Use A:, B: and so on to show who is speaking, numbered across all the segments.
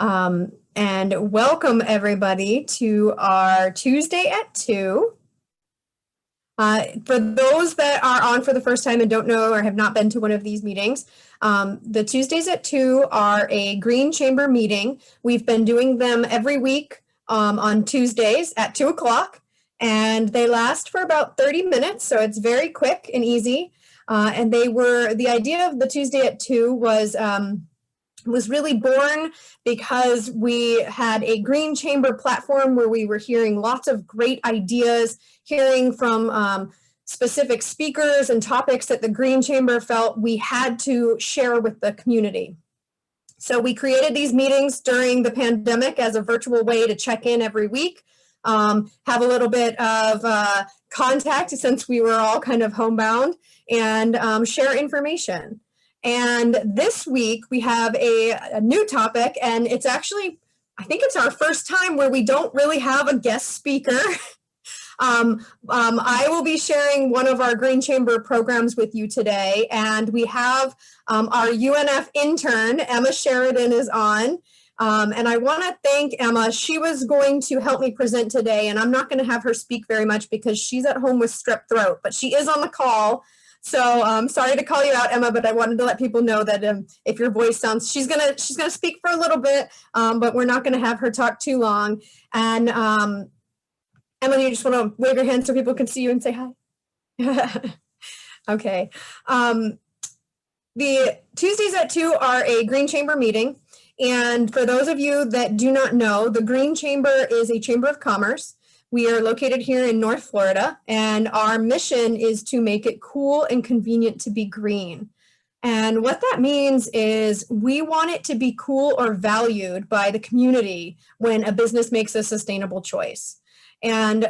A: And welcome everybody to our Tuesday at 2. For those that are on for the first time and don't know or have not been to one of these meetings, the Tuesdays at 2 are a Green Chamber meeting. We've been doing them every week on Tuesdays at 2 o'clock, and they last for about 30 minutes, so it's very quick and easy. And the idea of the Tuesday at 2 was really born because we had a Green Chamber platform where we were hearing lots of great ideas, hearing from specific speakers and topics that the Green Chamber felt we had to share with the community. So we created these meetings during the pandemic as a virtual way to check in every week, have a little bit of contact since we were all kind of homebound, and share information. And this week we have a new topic, and it's actually, I think it's our first time where we don't really have a guest speaker. I will be sharing one of our Green Chamber programs with you today, and we have our UNF intern, Emma Sheridan, is on. And I want to thank Emma. She was going to help me present today, and I'm not going to have her speak very much because she's at home with strep throat, but she is on the call. So sorry to call you out, Emma, but I wanted to let people know that if your voice sounds, she's gonna speak for a little bit, but we're not gonna have her talk too long. And Emma, you just want to wave your hand so people can see you and say hi? Okay. The Tuesdays at 2 are a Green Chamber meeting. And for those of you that do not know, the Green Chamber is a chamber of commerce. We are located here in North Florida, and our mission is to make it cool and convenient to be green. And what that means is we want it to be cool or valued by the community when a business makes a sustainable choice. And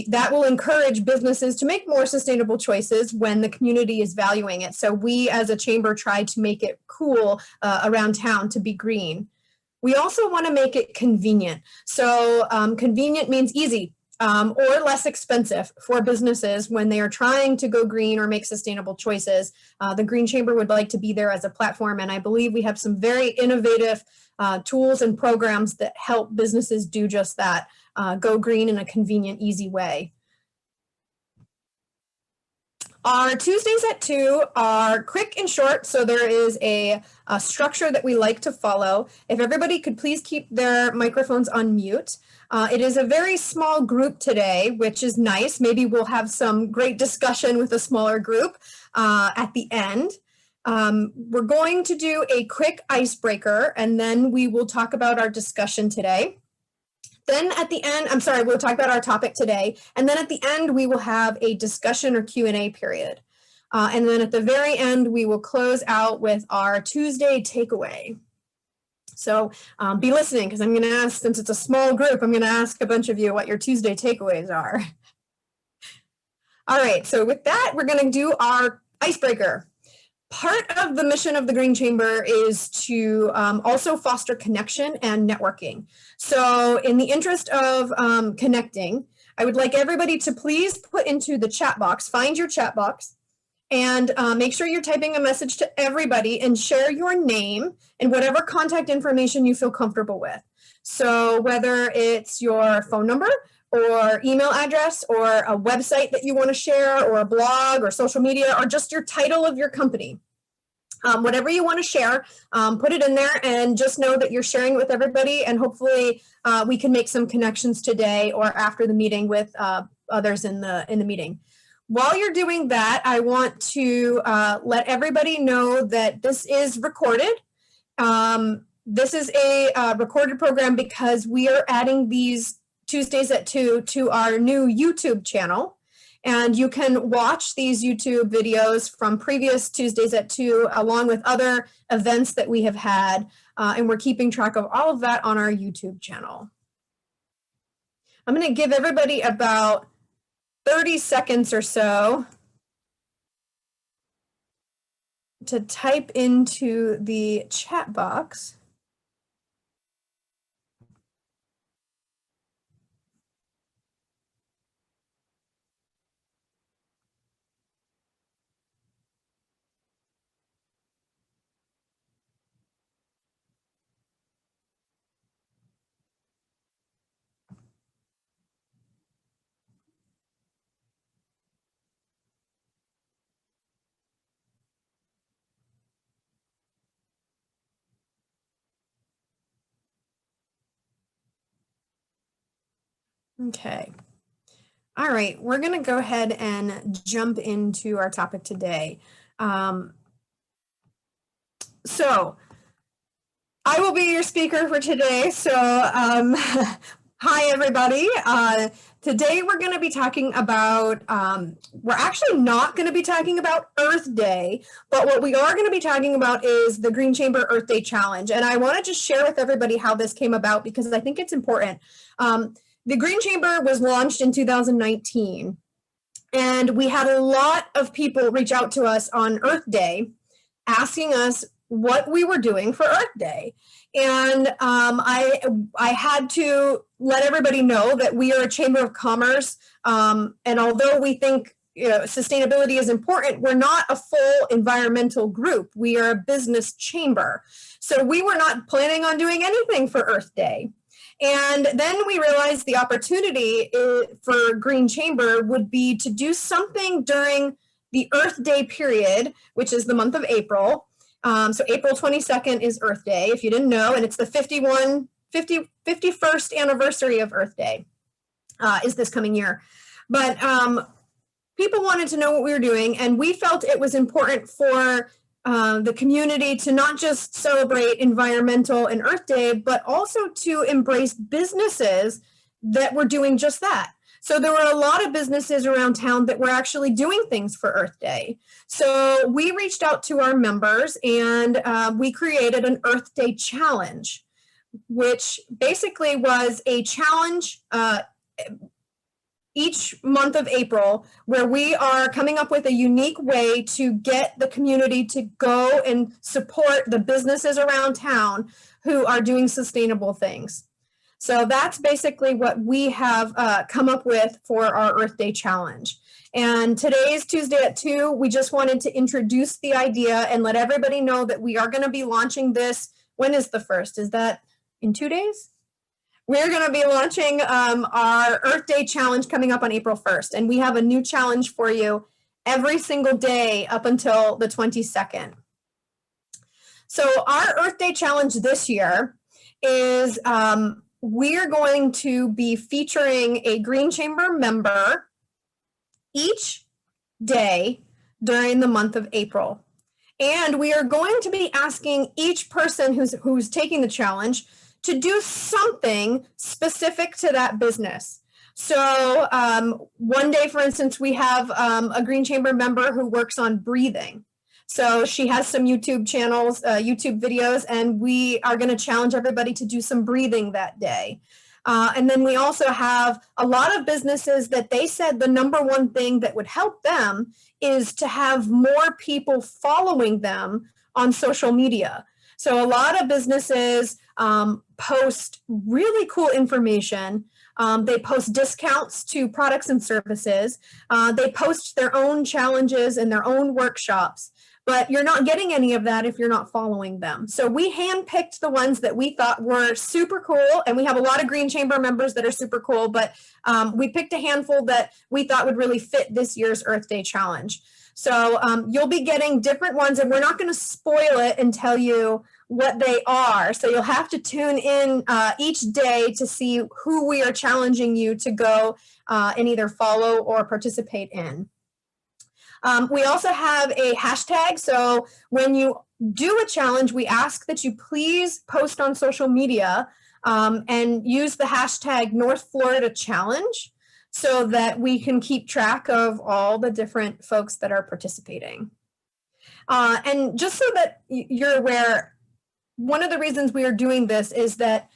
A: that will encourage businesses to make more sustainable choices when the community is valuing it. So we as a chamber try to make it cool around town to be green. We also want to make it convenient. So convenient means easy. Or less expensive for businesses when they are trying to go green or make sustainable choices. The Green Chamber would like to be there as a platform, and I believe we have some very innovative tools and programs that help businesses do just that, go green in a convenient, easy way. Our Tuesdays at 2 are quick and short, so there is a structure that we like to follow. If everybody could please keep their microphones on mute. It is a very small group today, which is nice. Maybe we'll have some great discussion with a smaller group at the end. We're going to do a quick icebreaker, and then we will talk about our discussion today. Then at the end, we'll talk about our topic today, and then at the end, we will have a discussion or Q&A period. And then at the very end, we will close out with our Tuesday takeaway. So be listening, because I'm going to ask, since it's a small group, I'm going to ask a bunch of you what your Tuesday takeaways are. All right, so with that, we're going to do our icebreaker. Part of the mission of the Green Chamber is to also foster connection and networking. So in the interest of connecting, I would like everybody to please put into the chat box, find your chat box, and make sure you're typing a message to everybody and share your name and whatever contact information you feel comfortable with. So whether it's your phone number or email address or a website that you want to share or a blog or social media or just your title of your company. Whatever you want to share, put it in there and just know that you're sharing it with everybody, and hopefully we can make some connections today or after the meeting with others in the meeting. While you're doing that, I want to let everybody know that this is recorded. This is a recorded program because we are adding these Tuesdays at 2 to our new YouTube channel. And you can watch these YouTube videos from previous Tuesdays at 2 along with other events that we have had. And we're keeping track of all of that on our YouTube channel. I'm going to give everybody about 30 seconds or so to type into the chat box. Okay. All right, we're going to go ahead and jump into our topic today. So I will be your speaker for today. So hi, everybody. Today we're going to be talking about, we're actually not going to be talking about Earth Day, but what we are going to be talking about is the Green Chamber Earth Day Challenge. And I want to just share with everybody how this came about because I think it's important. The Green Chamber was launched in 2019, and we had a lot of people reach out to us on Earth Day asking us what we were doing for Earth Day. And I had to let everybody know that we are a chamber of commerce. And although we think sustainability is important, we're not a full environmental group. We are a business chamber. So we were not planning on doing anything for Earth Day. And then we realized the opportunity for Green Chamber would be to do something during the Earth Day period, which is the month of April. So April 22nd is Earth Day, if you didn't know, and it's the 51st anniversary of Earth Day is this coming year. But people wanted to know what we were doing, and we felt it was important for the community to not just celebrate Environmental and Earth Day, but also to embrace businesses that were doing just that. So there were a lot of businesses around town that were actually doing things for Earth Day. So we reached out to our members and we created an Earth Day challenge, which basically was a challenge each month of April where we are coming up with a unique way to get the community to go and support the businesses around town who are doing sustainable things. So that's basically what we have come up with for our Earth Day challenge. And today is Tuesday at 2. We just wanted to introduce the idea and let everybody know that we are going to be launching this. When is the 1st? Is that in 2 days? We're going to be launching our Earth Day challenge coming up on April 1st. And we have a new challenge for you every single day up until the 22nd. So our Earth Day challenge this year is we're going to be featuring a Green Chamber member each day during the month of April. And we are going to be asking each person who's taking the challenge to do something specific to that business. So one day, for instance, we have a Green Chamber member who works on breathing. So she has some YouTube channels, YouTube videos, and we are going to challenge everybody to do some breathing that day. And then we also have a lot of businesses that they said the number one thing that would help them is to have more people following them on social media. So a lot of businesses post really cool information. They post discounts to products and services. They post their own challenges and their own workshops. But you're not getting any of that if you're not following them. So we handpicked the ones that we thought were super cool, and we have a lot of Green Chamber members that are super cool, but we picked a handful that we thought would really fit this year's Earth Day challenge. So you'll be getting different ones, and we're not going to spoil it and tell you what they are. So you'll have to tune in each day to see who we are challenging you to go and either follow or participate in. We also have a hashtag. So when you do a challenge, we ask that you please post on social media and use the hashtag North Florida Challenge so that we can keep track of all the different folks that are participating. And just so that you're aware, one of the reasons we are doing this is that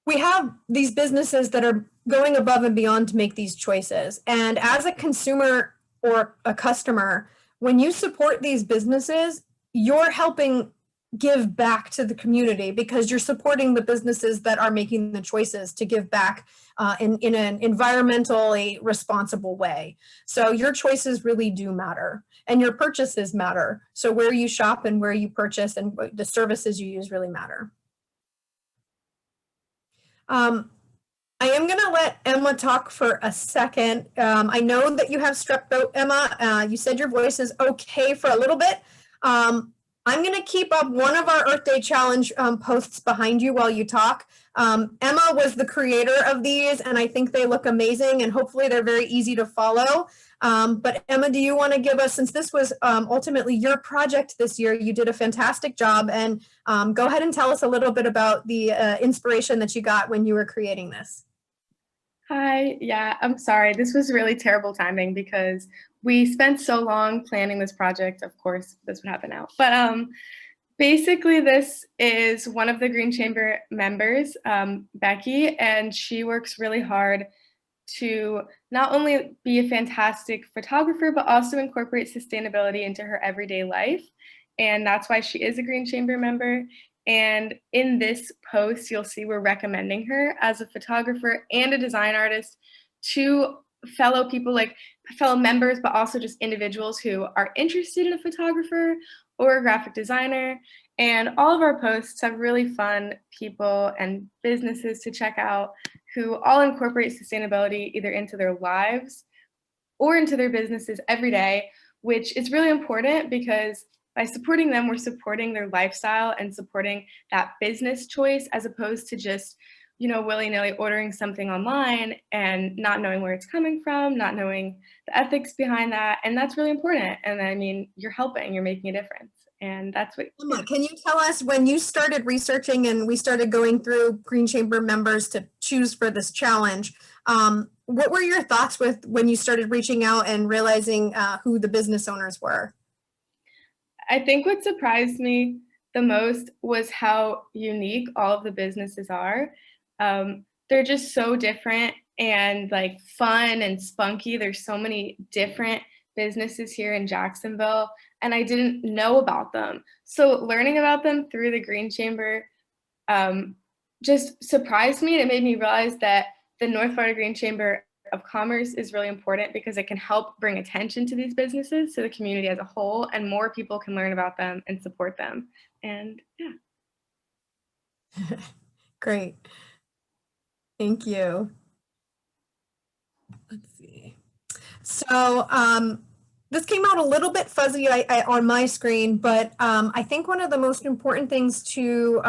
A: we have these businesses that are going above and beyond to make these choices. And as a consumer or a customer, when you support these businesses, you're helping give back to the community because you're supporting the businesses that are making the choices to give back in an environmentally responsible way. So your choices really do matter, and your purchases matter. So where you shop and where you purchase and the services you use really matter. I am going to let Emma talk for a second. I know that you have strep throat, Emma. You said your voice is okay for a little bit. I'm going to keep up one of our Earth Day Challenge posts behind you while you talk. Emma was the creator of these, and I think they look amazing, and hopefully they're very easy to follow. But Emma, do you want to give us, since this was ultimately your project this year, you did a fantastic job, and go ahead and tell us a little bit about the inspiration that you got when you were creating this.
B: Hi, yeah, I'm sorry. This was really terrible timing because we spent so long planning this project. Of course, this would happen now. But basically, this is one of the Green Chamber members, Becky, and she works really hard to not only be a fantastic photographer, but also incorporate sustainability into her everyday life. And that's why she is a Green Chamber member. And in this post, you'll see we're recommending her as a photographer and a design artist to fellow people, like fellow members, but also just individuals who are interested in a photographer or a graphic designer. And all of our posts have really fun people and businesses to check out who all incorporate sustainability either into their lives or into their businesses every day, which is really important because by supporting them, we're supporting their lifestyle and supporting that business choice as opposed to just, willy-nilly ordering something online and not knowing where it's coming from, not knowing the ethics behind that. And that's really important. And I mean, you're helping, you're making a difference. And that's what.
A: Emma, can you tell us, when you started researching and we started going through Green Chamber members to choose for this challenge, what were your thoughts with when you started reaching out and realizing who the business owners were?
B: I think what surprised me the most was how unique all of the businesses are. They're just so different and like fun and spunky. There's so many different businesses here in Jacksonville, and I didn't know about them. So learning about them through the Green Chamber just surprised me, and it made me realize that the North Florida Green Chamber of Commerce is really important because it can help bring attention to these businesses to the community as a whole, and more people can learn about them and support them. And yeah.
A: Great. Thank you. Let's see. So this came out a little bit fuzzy on my screen, but I think one of the most important things to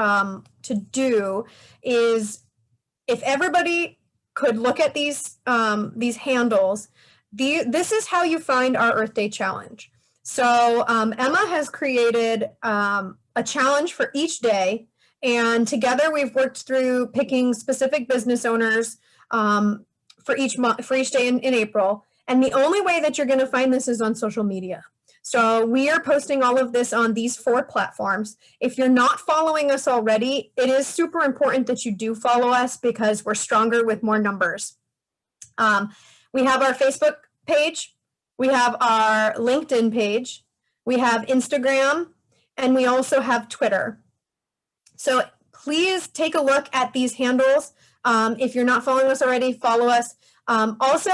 A: do is, if everybody could look at these handles, this is how you find our Earth Day Challenge. So Emma has created a challenge for each day, and together we've worked through picking specific business owners for each day in April. And the only way that you're going to find this is on social media. So we are posting all of this on these 4 platforms. If you're not following us already, it is super important that you do follow us because we're stronger with more numbers. We have our Facebook page, we have our LinkedIn page, we have Instagram, and we also have Twitter. So please take a look at these handles. If you're not following us already, follow us. Also,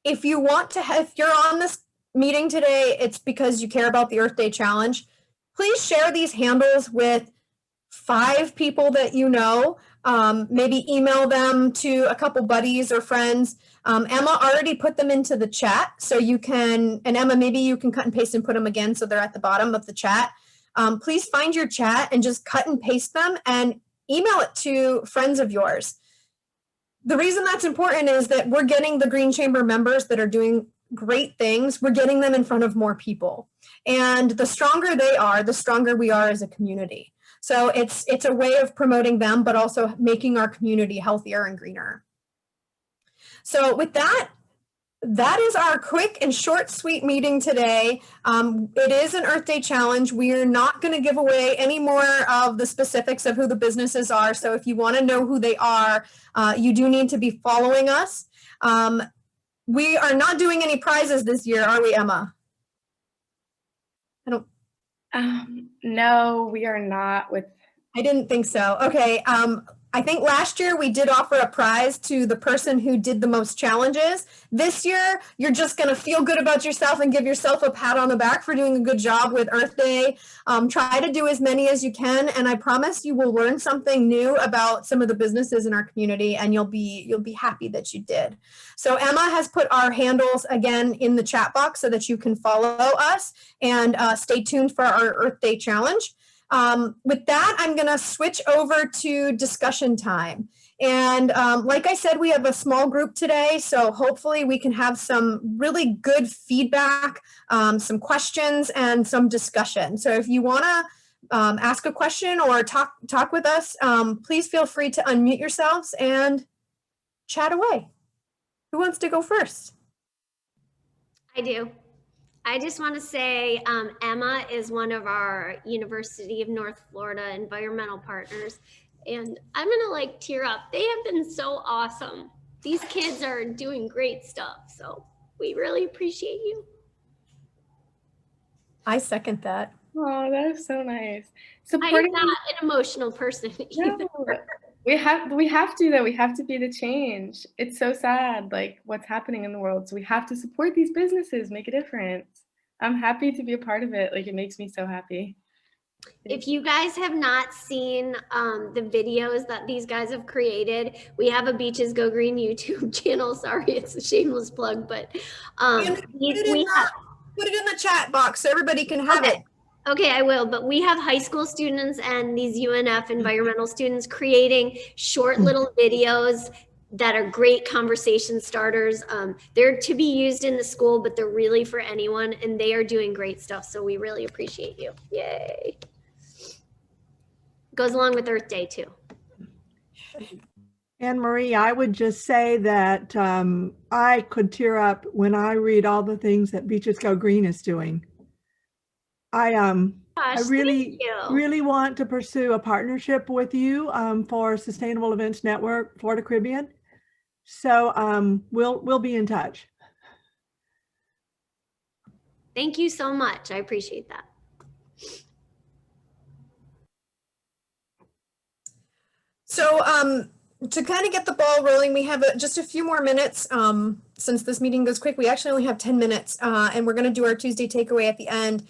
A: if you want to, if you're on this meeting today, it's because you care about the Earth Day Challenge. Please share these handles with 5 people that you know. Maybe email them to a couple buddies or friends. Emma already put them into the chat, so you can, and Emma, maybe you can cut and paste and put them again so they're at the bottom of the chat. Please find your chat and just cut and paste them and email it to friends of yours. The reason that's important is that we're getting the Green Chamber members that are doing great things, we're getting them in front of more people. And the stronger they are, the stronger we are as a community. So it's a way of promoting them, but also making our community healthier and greener. So with that, that is our quick and short, sweet meeting today. It is an Earth Day Challenge. We are not going to give away any more of the specifics of who the businesses are. So if you want to know who they are, you do need to be following us. We are not doing any prizes this year, are we, Emma?
B: No, we are not.
A: I didn't think so. Okay. I think last year we did offer a prize to the person who did the most challenges. This year, you're just going to feel good about yourself and give yourself a pat on the back for doing a good job with Earth Day. Try to do as many as you can, and I promise you will learn something new about some of the businesses in our community, and you'll be happy that you did. So Emma has put our handles again in the chat box so that you can follow us and stay tuned for our Earth Day challenge. With that, I'm going to switch over to discussion time. And like I said, we have a small group today, so hopefully we can have some really good feedback, some questions, and some discussion. So if you want to ask a question or talk with us, please feel free to unmute yourselves and chat away. Who wants to go first?
C: I do. I just want to say Emma is one of our University of North Florida environmental partners, and I'm gonna tear up. They have been so awesome. These kids are doing great stuff, so we really appreciate you.
A: I second that.
B: Oh, that is so nice.
C: I'm not an emotional person either.
B: No, we have to though. We have to be the change. It's so sad, what's happening in the world. So we have to support these businesses, make a difference. I'm happy to be a part of it. It makes me so happy.
C: If you guys have not seen the videos that these guys have created, we have a Beaches Go Green YouTube channel. Sorry, it's a shameless plug, but
A: put it in the chat box so everybody can have it.
C: Okay, I will, but we have high school students and these UNF environmental students creating short little videos that are great conversation starters. They're to be used in the school, but they're really for anyone, and they are doing great stuff, so we really appreciate you. Yay. Goes along with Earth Day, too.
D: Anne Marie, I would just say that I could tear up when I read all the things that Beaches Go Green is doing. I really want to pursue a partnership with you for Sustainable Events Network, Florida Caribbean. So we'll be in touch.
C: Thank you so much. I appreciate that.
A: So to kind of get the ball rolling, we have just a few more minutes since this meeting goes quick. We actually only have 10 minutes and we're going to do our Tuesday takeaway at the end.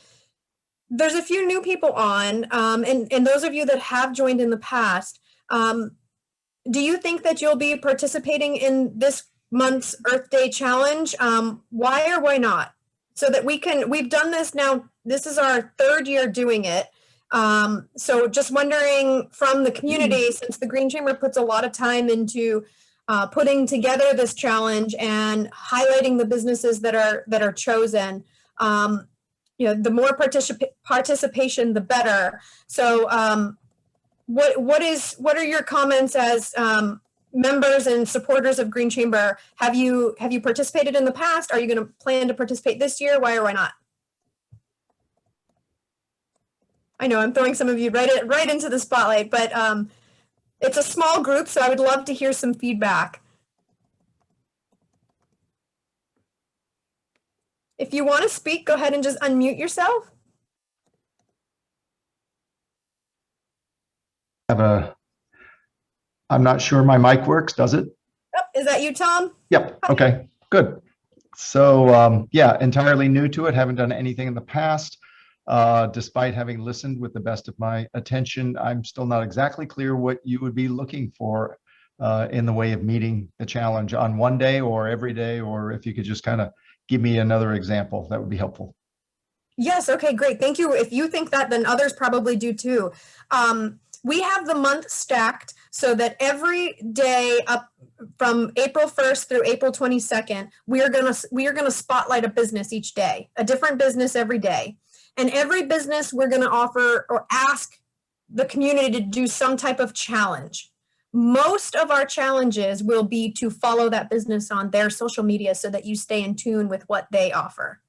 A: There's a few new people on and those of you that have joined in the past, do you think that you'll be participating in this month's Earth Day challenge? Why or why not? So that we've done this now, this is our third year doing it. So just wondering from the community, since the Green Chamber puts a lot of time into putting together this challenge and highlighting the businesses that are chosen, the more participation, the better. So what are your comments as members and supporters of Green Chamber? Have you participated in the past? Are you going to plan to participate this year? Why or why not? I know I'm throwing some of you right into the spotlight, but it's a small group, so I would love to hear some feedback. If you want to speak, go ahead and just unmute yourself.
E: I'm not sure my mic works, does it?
A: Oh, is that you, Tom?
E: Yep. Okay, good. So yeah, entirely new to it, haven't done anything in the past. Despite having listened with the best of my attention, I'm still not exactly clear what you would be looking for in the way of meeting the challenge on one day or every day, or if you could just kind of give me another example, that would be helpful.
A: Yes, okay, great. Thank you. If you think that, then others probably do too. We have the month stacked so that every day up from April 1st through April 22nd, we are gonna spotlight a business each day, a different business every day. And every business we're going to offer or ask the community to do some type of challenge. Most of our challenges will be to follow that business on their social media so that you stay in tune with what they offer.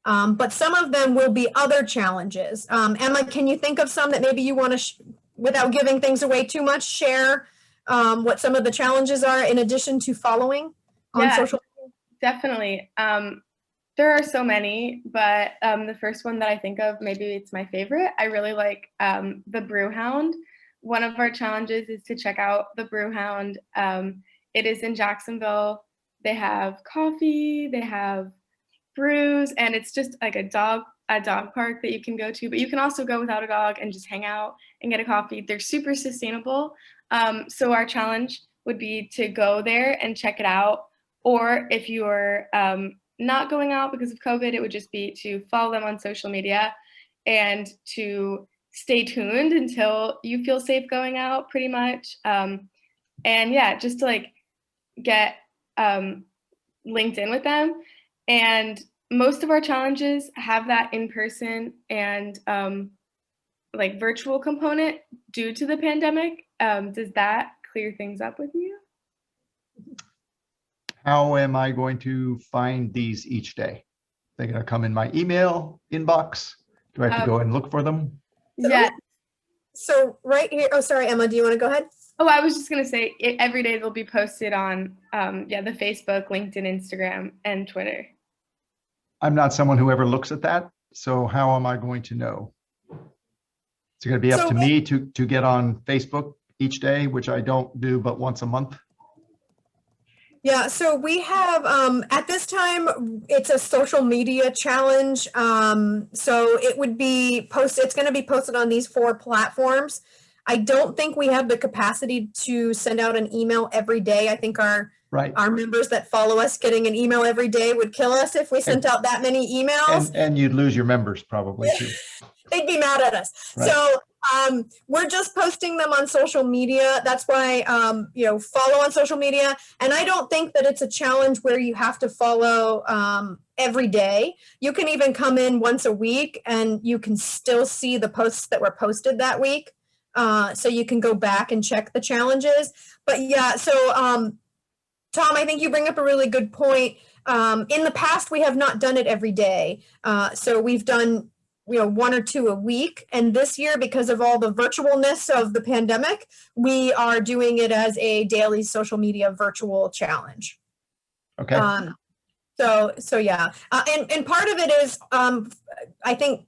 A: But some of them will be other challenges. Emma, can you think of some that maybe you want to, without giving things away too much, share what some of the challenges are in addition to following on social media?
B: Definitely. There are so many, but the first one that I think of, maybe it's my favorite. I really like the Brew Hound, one of our challenges is to check out the Brew Hound. It is in Jacksonville. They have coffee, they have brews, and it's just like a dog park that you can go to, but you can also go without a dog and just hang out and get a coffee. They're super sustainable. So our challenge would be to go there and check it out. Or if you're not going out because of COVID, it would just be to follow them on social media and to stay tuned until you feel safe going out, pretty much. And yeah, just to like get linked in with them. And most of our challenges have that in-person and like virtual component due to the pandemic. Does that clear things up with you?
E: How am I going to find these each day? They're going to come in my email inbox. Do I have to go and look for them?
B: Yeah.
A: So right here, oh, sorry, Emma, do you want to go ahead?
B: Oh, I was just going to say every day they'll be posted on the Facebook, LinkedIn, Instagram, and Twitter. I'm
E: not someone who ever looks at that. So how am I going to know? It's going to be up to me to get on Facebook each day, which I don't do but once a month.
A: Yeah, so we have, at this time, it's a social media challenge. So it would be posted, it's going to be posted on these 4 platforms. I don't think we have the capacity to send out an email every day. I think our members that follow us getting an email every day would kill us if we sent out that many emails.
E: And you'd lose your members probably too.
A: They'd be mad at us. Right. So we're just posting them on social media. That's why, follow on social media. And I don't think that it's a challenge where you have to follow every day. You can even come in once a week and you can still see the posts that were posted that week. So you can go back and check the challenges. But yeah, so Tom, I think you bring up a really good point. In the past, we have not done it every day. So we've done 1 or 2 a week. And this year, because of all the virtualness of the pandemic, we are doing it as a daily social media virtual challenge.
E: Okay.
A: So yeah. And part of it is, I think,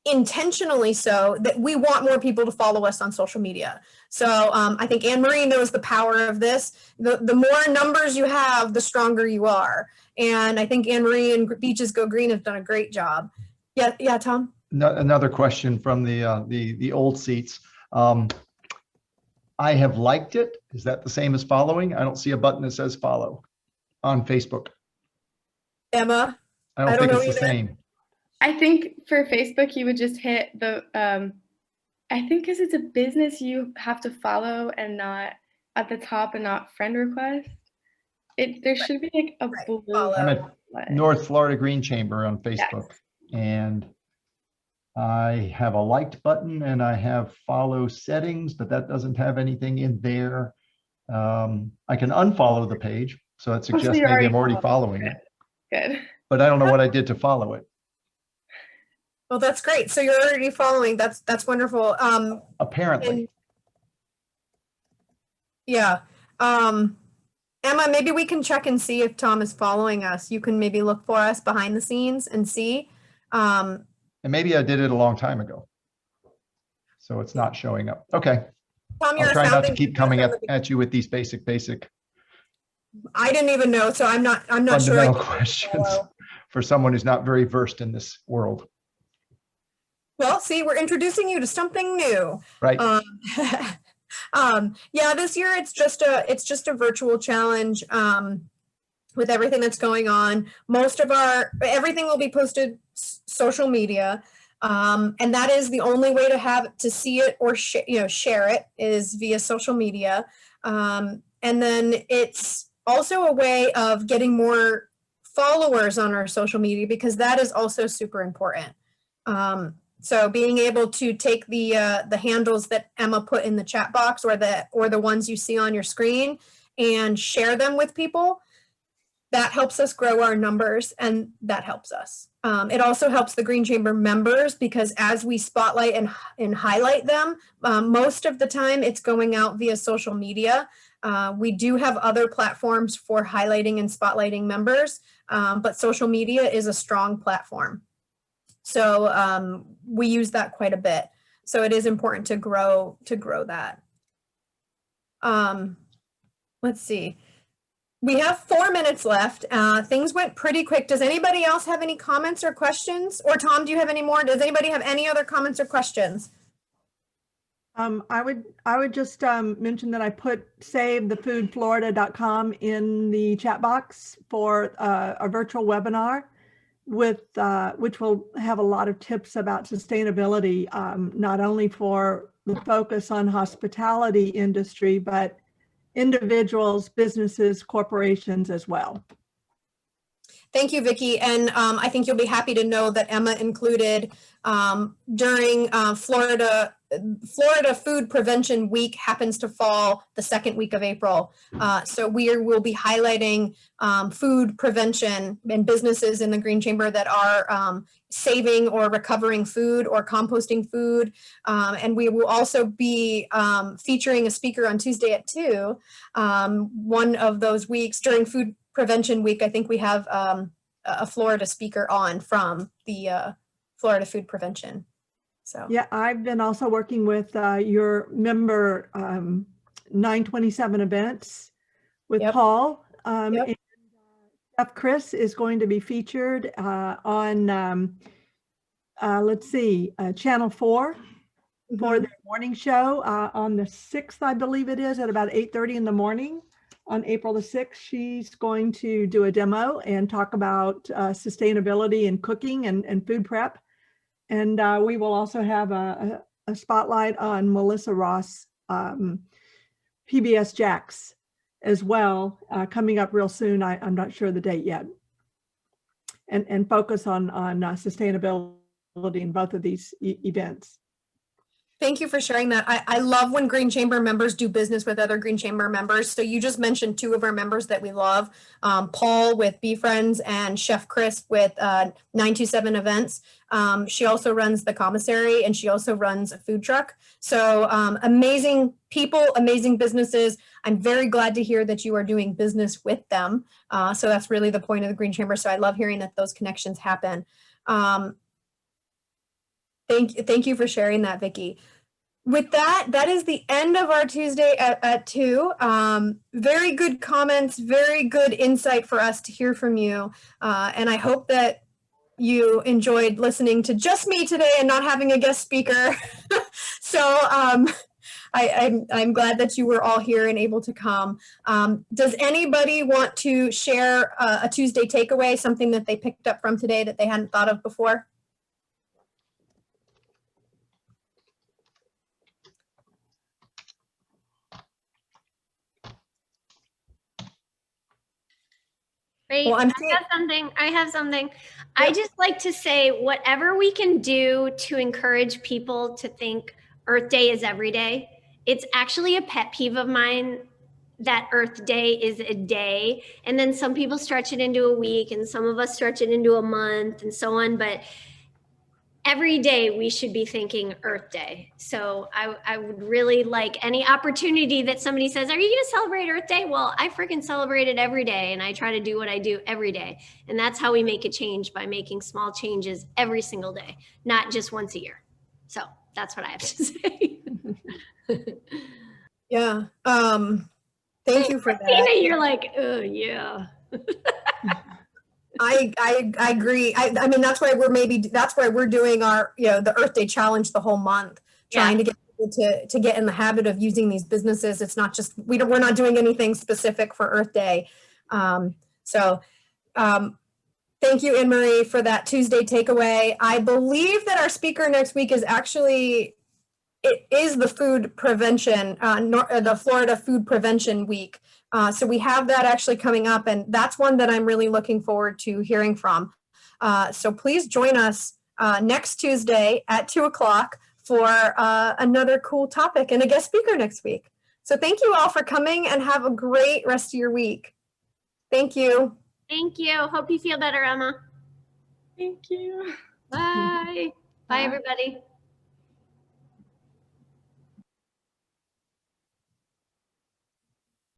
A: intentionally so that we want more people to follow us on social media. So I think Anne-Marie knows the power of this. The more numbers you have, the stronger you are. And I think Anne-Marie and Beaches Go Green have done a great job. Yeah, Tom?
E: Another question from the old seats. I have liked it. Is that the same as following? I don't see a button that says follow on Facebook.
A: Emma?
E: I don't think it's the same.
B: I think for Facebook, you would just hit the, I think because it's a business, you have to follow and not at the top and not friend request. There should be like a blue.
E: I'm at North Florida Green Chamber on Facebook, and I have a liked button and I have follow settings, but that doesn't have anything in there. I can unfollow the page, so that suggests maybe I'm already following it.
B: Good.
E: But I don't know what I did to follow it.
A: Well, that's great. So you're already following. That's wonderful.
E: Apparently.
A: Yeah. Emma, maybe we can check and see if Tom is following us. You can maybe look for us behind the scenes and see.
E: And maybe I did it a long time ago, so it's not showing up. Okay.
A: Tom,
E: I'll try not to keep coming at you with these basic.
A: I didn't even know, so I'm not sure.
E: Fundamental questions for someone who's not very versed in this world.
A: Well, see, we're introducing you to something new.
E: Right.
A: Yeah, this year it's just a virtual challenge with everything that's going on. Everything will be posted social media. And that is the only way to see it or share it is via social media. And then it's also a way of getting more followers on our social media, because that is also super important. So being able to take the handles that Emma put in the chat box or the ones you see on your screen and share them with people, that helps us grow our numbers, and that helps us. It also helps the Green Chamber members, because as we spotlight and highlight them, most of the time it's going out via social media. We do have other platforms for highlighting and spotlighting members, but social media is a strong platform. So we use that quite a bit. So it is important to grow that. Let's see. We have 4 minutes left. Things went pretty quick. Does anybody else have any comments or questions? Or Tom, do you have any more? Does anybody have any other comments or questions?
D: I would just mention that I put savethefoodflorida.com in the chat box for a virtual webinar with which will have a lot of tips about sustainability, not only for the focus on hospitality industry, but individuals, businesses, corporations as well.
A: Thank you, Vicki. And I think you'll be happy to know that Emma included during Florida Food Prevention Week happens to fall the second week of April. So we will be highlighting food prevention and businesses in the Green Chamber that are saving or recovering food or composting food. And we will also be featuring a speaker on Tuesday at 2. One of those weeks during Food Prevention Week, I think we have a Florida speaker on from the Florida Food Prevention. So
D: yeah, I've been also working with your member 927 events with
A: Yep.
D: Paul.
A: Yep.
D: And Chef Chris is going to be featured on let's see, Channel 4 for their morning show on the 6th, I believe it is, at about 8:30 in the morning. On April the 6th, she's going to do a demo and talk about sustainability and cooking and food prep. And we will also have a spotlight on Melissa Ross, PBS Jax as well, coming up real soon. I'm not sure the date yet. And focus on sustainability in both of these events.
A: Thank you for sharing that. I love when Green Chamber members do business with other Green Chamber members. So you just mentioned 2 of our members that we love, Paul with Bee Friends and Chef Chris with 927 Events. She also runs the commissary and she also runs a food truck. So amazing people, amazing businesses. I'm very glad to hear that you are doing business with them. So that's really the point of the Green Chamber. So I love hearing that those connections happen. Thank you for sharing that, Vicki. With that, that is the end of our Tuesday at 2. Very good comments, very good insight for us to hear from you. And I hope that you enjoyed listening to just me today and not having a guest speaker. So I'm glad that you were all here and able to come. Does anybody want to share a Tuesday takeaway, something that they picked up from today that they hadn't thought of before?
C: Great.
A: Well,
C: I have something. Yep. I just like to say whatever we can do to encourage people to think Earth Day is every day. It's actually a pet peeve of mine that Earth Day is a day. And then some people stretch it into a week and some of us stretch it into a month and so on. But every day we should be thinking Earth Day. So I would really like any opportunity that somebody says, are you going to celebrate Earth Day? Well, I freaking celebrate it every day and I try to do what I do every day. And that's how we make a change, by making small changes every single day, not just once a year. So that's what I have to say.
A: Yeah. Thank you for that.
C: Christina, you're like, oh yeah.
A: I agree. I mean, that's why we're doing our, the Earth Day challenge the whole month, trying to get people to get in the habit of using these businesses. It's not just, we're not doing anything specific for Earth Day. Thank you, Anne Marie, for that Tuesday takeaway. I believe that our speaker next week is it is the food prevention, the Florida Food Prevention Week. So we have that actually coming up, and that's one that I'm really looking forward to hearing from. So please join us next Tuesday at 2:00 for another cool topic and a guest speaker next week. So thank you all for coming and have a great rest of your week. Thank you.
C: Thank you. Hope you feel better, Emma.
B: Thank you.
C: Bye. Bye, everybody.